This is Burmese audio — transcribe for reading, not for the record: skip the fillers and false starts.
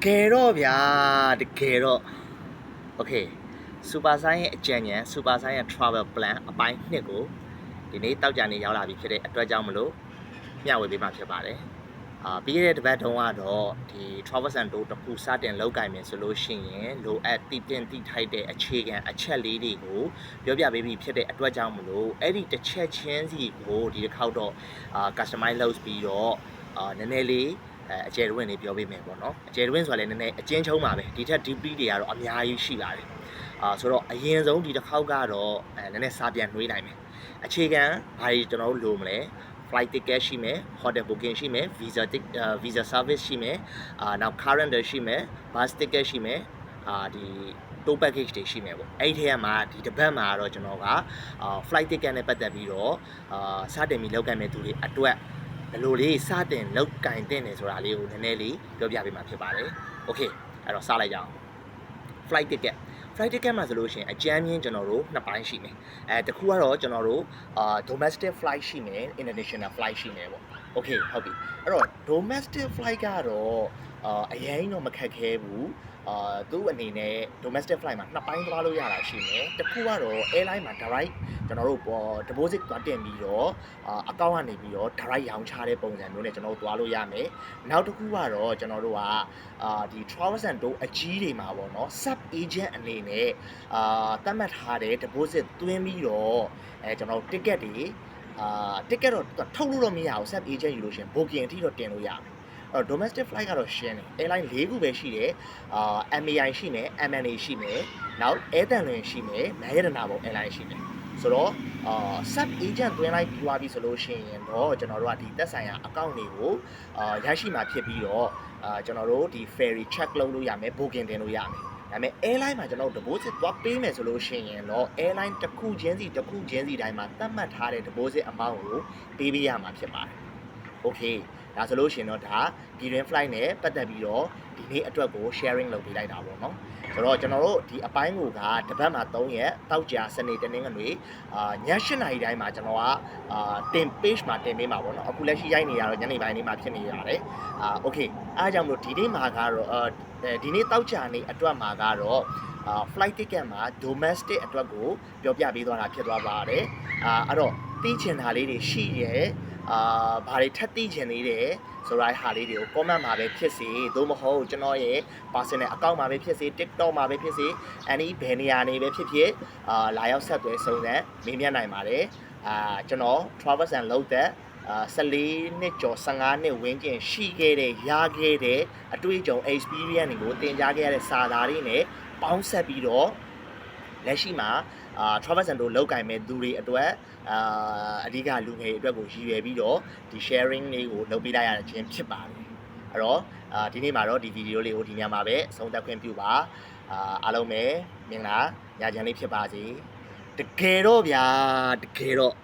ကယ်တော့ဗျာတကယ်တော့ okay super sign ရဲ့အကြံဉာဏ် super sign ရဲ့ travel plan အပိုင်း2ကိုဒီနေ့တောက်ကြနေရောက်လာပြီဖြစ်တဲ့အတွက်ကြောင့်မလို့မျှဝေပေးမှာဖြစ်ပါတယ်ပြီးခဲ့တဲ့တစ်ပတ်တုန်းကတော့ဒီ travel center တခုစတင်လောက်ကင်မယ်ဆိုလို့ရှိရင်လိုအပ်တည်တင်တည်ထိုက်တဲ့အခြေခံအချက်လေးတွေကိုပြောပြပေးပြီးဖြစ်တဲ့အတွက်ကြောင့်မလို့အဲ့ဒီတစ်ချက်ချင်းစီကိုဒီတစ်ခေါက်တော့customize လုပ်ပြီးတော့နည်းနည်းလေးအကျယ်တွင်းလေးပြောပေးမယ်ပေါ့နော်အကျယ်တွင်းဆိုတာလည်းနည်းနည်းအကျဉ်းချုံးပါပဲဒီထက် deep တွေကတော့အများကြီးရှိပါတယ်ဆိုတော့အရင်ဆုံးဒီတစ်ခေါက်ကတော့နည်းနည်းစာပြန်နှွေးနိုင်မယ်အခြေခံဘာတွေကျွန်တော်တို့လိုမလဲ flight ticket ရှိမယ် hotel booking ရှိမယ် visa service ရှိမယ်နောက် current ရှိမယ် bus ticket ရှိမယ်ဒီ tour package တွေရှိမယ်ပေါ့အဲ့ဒီထဲမှာဒီတစ်ပတ်မှာတော့ကျွန်တော်ကflight ticket နဲ့ပတ်သက်ပြီးတော့စတင်ပြီးလောက်ကင်မဲ့သူတွေအတွက်ဘယ်လိုလေးစတင်လောက်ကင်တဲ့နေဆိုတာလေးကိုနည်းနည်းလေးပြောပြပေးမှာဖြစ်ပါတယ် okay အဲ့တော့စလိုက်ကြအောင် flight ticket မှာဆိုလို့ရှိရင်အကြမ်းမြင့်ကျွန်တော်တို့နှစ်ပိုင်းရှိမယ်တခုကတော့ကျွန်တော်တို့domestic flight ရှိမယ် international flight ရှိမယ်ပေါ့ okay ဟုတ်ပြီအဲ့တော့ domestic flight ကတော့အရင်တော့မခက်ခဲဘူးသူ့အနေနဲ့ domestic flight မှာနှစ်ပိုင်းသွားလို့ရတာရှိမယ်တခုကတော့ airline မှာ direct ကျွန်တော်တို့deposit သွားတင်ပြီးတော့အကောင့်ကနေပြီးတော့ direct ရောင်းချတဲ့ပုံစံမျိုးနဲ့ကျွန်တော်တို့သွားလို့ရမယ်နောက်တစ်ခုကတော့ကျွန်တော်တို့ကဒီ travel center အကြီးတွေမှာပေါ့နော် sub agent အနေနဲ့သတ်မှတ်ထားတဲ့ deposit သွင်းပြီးတော့ကျွန်တော်တို့ ticket တွေticket တော့ထုတ်လို့တော့မရဘူး sub agent ယူလို့ရှင် booking အထိတော့တင်လို့ရမယ်domestic flight ကတော့ရှင်းတယ် airline ၄ခုပဲရှိတယ်MAI ရှိမယ် MNA ရှိမယ်နောက် Air Thailand ရှိမယ်နိုင်ရတနာပေါ့ airline ရှိမယ်ဆိုတော့sub agent တွင်းလိုက်ပြီးသွားပြီဆိုလို့ရှိရင်တော့ကျွန်တော်တို့ကဒီသက်ဆိုင်ရာ account တွေကိုရရှိမှာဖြစ်ပြီးတော့ကျွန်တော်တို့ဒီ ferry check လုပ်လို့ရမယ် booking တင်လို့ရမယ်ဒါပေမဲ့ airline မှာကျွန်တော်တို့ deposit သွားပေးမယ်ဆိုလို့ရှိရင်တော့ airline တစ်ခုချင်းစီတိုင်းမှာသတ်မှတ်ထားတဲ့ deposit amount ကိုပေးပေးရမှာဖြစ်ပါတယ် okay ဒါဆိုလို့ရှိရင်တော့ဒါပြည်တွင်း flight နဲ့ပတ်သက်ပြီးတော့ဒီနေ့အတွက်ကို sharing လုပ်ပေးလိုက်တာပေါ့နော်ဆိုတော့ကျွန်တော်တို့ဒီအပိုင်းကိုကတပတ်မှာ3ရက်တောက်ကြစနေတနင်္ဂနွေည7:00နာရီတိုင်းမှာကျွန်တော်ကတင် page မှာတင်ပေးမှာပေါ့နော်အခုလက်ရှိရိုက်နေရတော့ညနေပိုင်းလေးမှာဖြစ်နေရတယ်okay အားကြောင့်မလို့ဒီနေ့မှာကတော့ဒီနေ့တောက်ကြနေအတွက်မှာကတော့ flight ticket မှာ domestic အတွက်ကိုပြောပြပေးသွားတာဖြစ်သွားပါတယ်အဲ့တော့သိချင်တာလေးတွေရှိရဲ့ဘာတွေထပ်သိချင်သေးတယ်ဆိုတော့ဟာလေးတွေကို comment မှာပဲဖြစ်စေသို့မဟုတ်ကျွန်တော်ရဲ့ personal account မှာပဲဖြစ်စေ TikTok မှာပဲဖြစ်စေany ဘယ်နေရာနေပဲဖြစ်ဖြစ်လာရောက်ဆက်သွယ်စုံစမ်းမေးမြန်းနိုင်ပါတယ်ကျွန်တော် Travel and လုပ်တဲ့14နှစ်ကျော်15နှစ်ဝန်းကျင်ရှိခဲ့တဲ့ရခဲ့တဲ့အတွေ့အကြုံ experience တွေကိုသင်ကြားခဲ့ရတဲ့စာသားတွေနဲ့ပေါင်းဆက်ပြီးတော့လက်ရှိမှာ travel center လောက်ကင်မဲ့သူတွေအတွက်အဓိကလူငယ်တွေအတွက်ကိုရည်ရွယ်ပြီးတော့ဒီ sharing လေးကိုလုပ်ပေးလိုက်ရခြင်းဖြစ်ပါတယ်အဲ့တော့ဒီနေ့မှာတော့ဒီဗီဒီယိုလေးကိုဒီညမှာပဲအဆုံးသတ်ခွင့်ပြုပါအားလုံးပဲမင်္ဂလာညချမ်းလေးဖြစ်ပါစေတကယ်တော့ဗျာတကယ်တော့